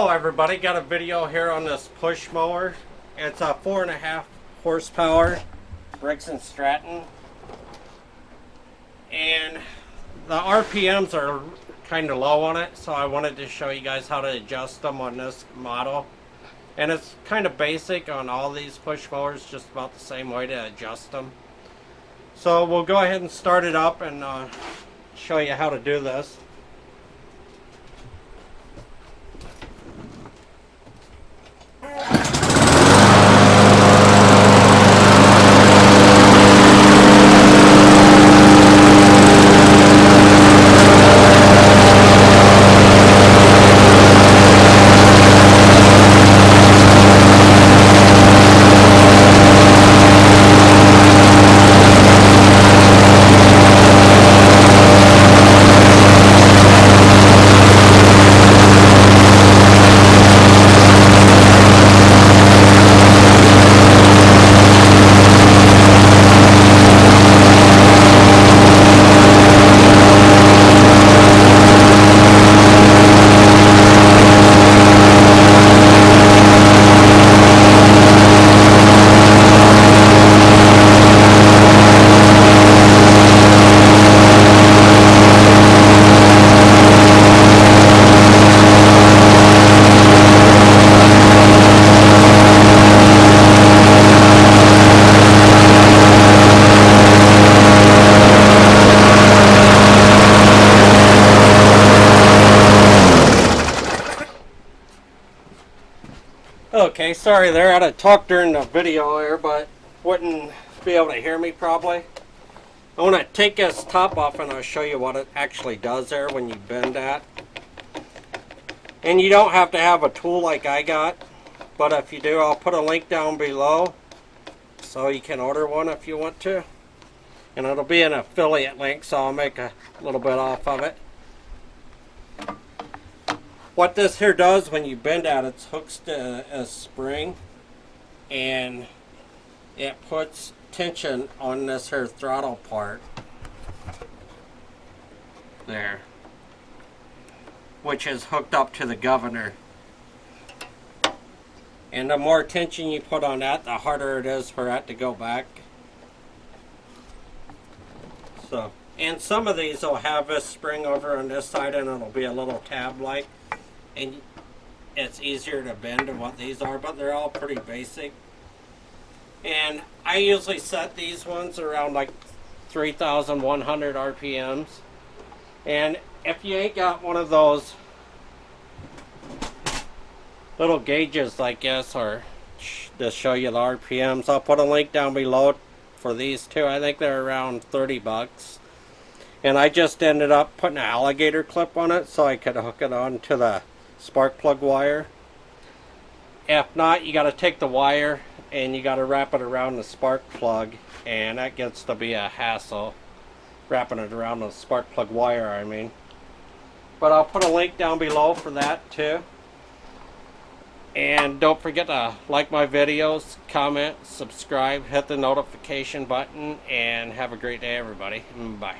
Hello everybody, got a video here on this push mower. It's a 4.5 horsepower Briggs and Stratton, and the RPMs are kind of low on it, so I wanted to show you guys how to adjust them on this model. And it's kind of basic on all these push mowers, just about the same way to adjust them. So we'll go ahead and start it up and show you how to do this. Okay, sorry there, I had to talk during the video here, but wouldn't be able to hear me probably. I want to take this top off and I'll show you what it actually does there when you bend that. And you don't have to have a tool like I got, but if you do, I'll put a link down below so you can order one if you want to. And it'll be an affiliate link, so I'll make a little bit off of it. What this here does when you bend out, it hooks to a spring and it puts tension on this here throttle part there, which is hooked up to the governor. And the more tension you put on that, the harder it is for that to go back. So, and some of these will have this spring over on this side and it'll be a little tab like. And it's easier to bend than what these are, but they're all pretty basic. And I usually set these ones around like 3,100 RPMs. And if you ain't got one of those little gauges like this, or to show you the RPMs, I'll put a link down below for these two. I think they're around 30 bucks. And I just ended up putting an alligator clip on it so I could hook it on to the spark plug wire. If not, you got to take the wire and you got to wrap it around the spark plug, and that gets to be a hassle, wrapping it around the spark plug wire, I mean. But I'll put a link down below for that too. And don't forget to like my videos, comment, subscribe, hit the notification button, and have a great day everybody. Bye.